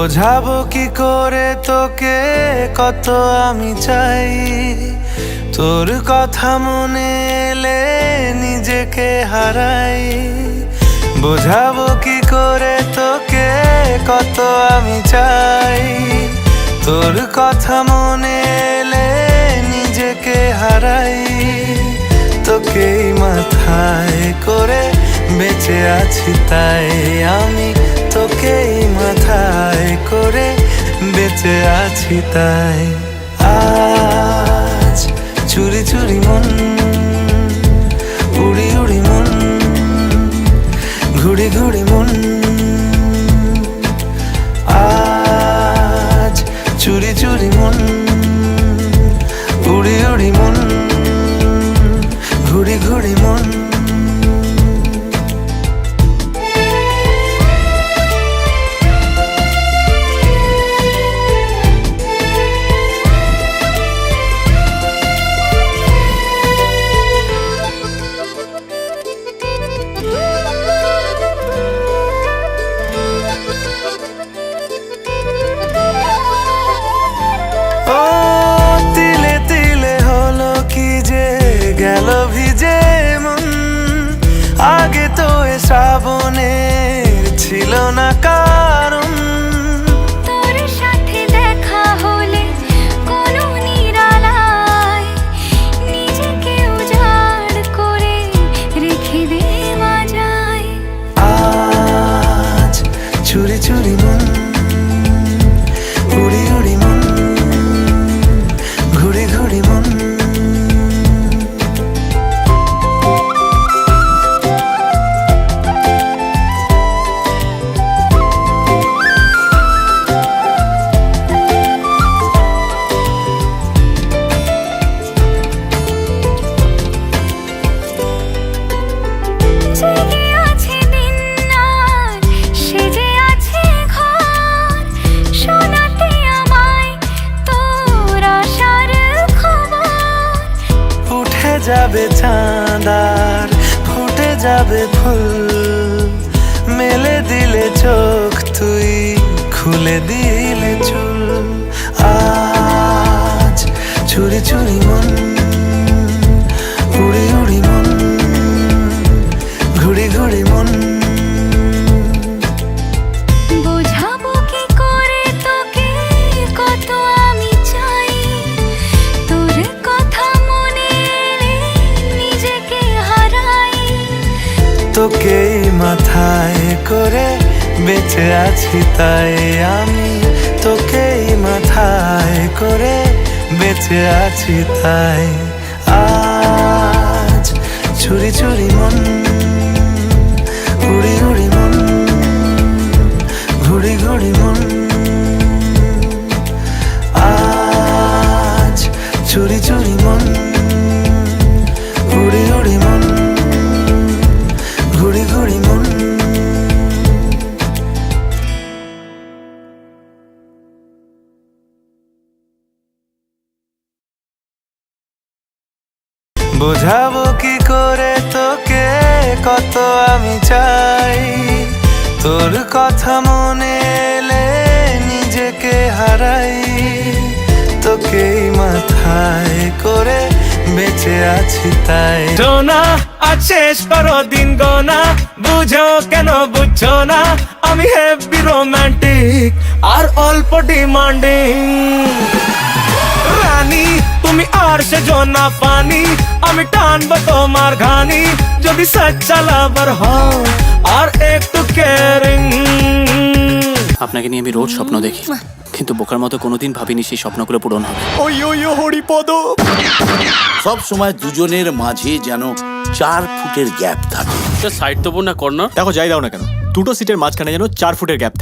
বোঝাবো কি করে তোকে কত আমি চাই, তোর কথা মনে এলে নিজেকে হারাই। বোঝাবো কি করে তোকে কত আমি চাই, তোর কথা মনে এলে নিজেকে হারাই। তোকেই মাথায় করে বেঁচে আছি তাই আমি, তোকেই মাথায় করে বেঁচে আছি তাই। আজ চুরি চুরি মন, উড়ি উড়ি মন, ঘুড়ি ঘুড়ি মন। আজ চুরি চুরি মন, উড়ি উড়ি মন, ঘুড়ি ঘুড়ি মন। গেল ভিজে মন, আগে তো এ শ্রাবণের ছিল না কারণ। তোর সাথে দেখা হলে কোনো নিরালায় নিজেকে উজাড় করে রেখে দে মাঝায়। আজ চুরি চুরি মন, উড়ি উড়ি মন, ঘুড়ি ঘুড়ি মন। যাবে চাঁদার ফুটে যাবে ফুল, মেলে দিলে চোখ তুই খুলে দিলে চুল। আজ চুরি চুরি মন, উড়ি উড়ি মন, ঘুড়ি ঘুড়ি মন। বোঝাবো কি করে তোকে কত আমি চাই, তোর কথা মনে এলে নিজেকে হারাই। তোকেই মাথায় করে বেঁচে আছি তাই আমি, তোকেই মাথায় করে বেঁচে আছি তাই। আজ চুরি চুরি মন, উড়ি উড়ি মন, ঘুড়ি ঘুড়ি মন। আজ চুরি চুরি মন, উড়ি উড়ি মন, ঘুড়ি ঘুড়ি মন। বোঝাবো কি করে তোকে কত আমি চাই, তোর কথা মনে এলে নিজেকে হারাই। তোকেই মাথায় করে বেঁচে আছি তাই। সোনা আজ শেষ করো দিন গোনা, বুঝো কেন বুঝছো না আমি হেভি রোমান্টিক আর অল্প ডিমান্ডিং। রানী তুমি আর সে জোনা পানি, আমি টানবো তোমার ঘানি যদি সচ্চা লাভার হও আর একটু কেয়ারিং। আপনাকে নিয়ে আমি রোজ স্বপ্ন দেখি, কিন্তু বোকার মতো কোনোদিন ভাবিনি সেই স্বপ্নগুলো পূরণ হবে। ওই ওই হরিপদ, সব সময় দুজনের মাঝে যেন 4 ফুটের গ্যাপ থাকে। সাইড দেবো না কর্নার? দেখো যাই দাও না কেন, দুটো সিটের মাঝখানে যেন 4 ফুটের গ্যাপ।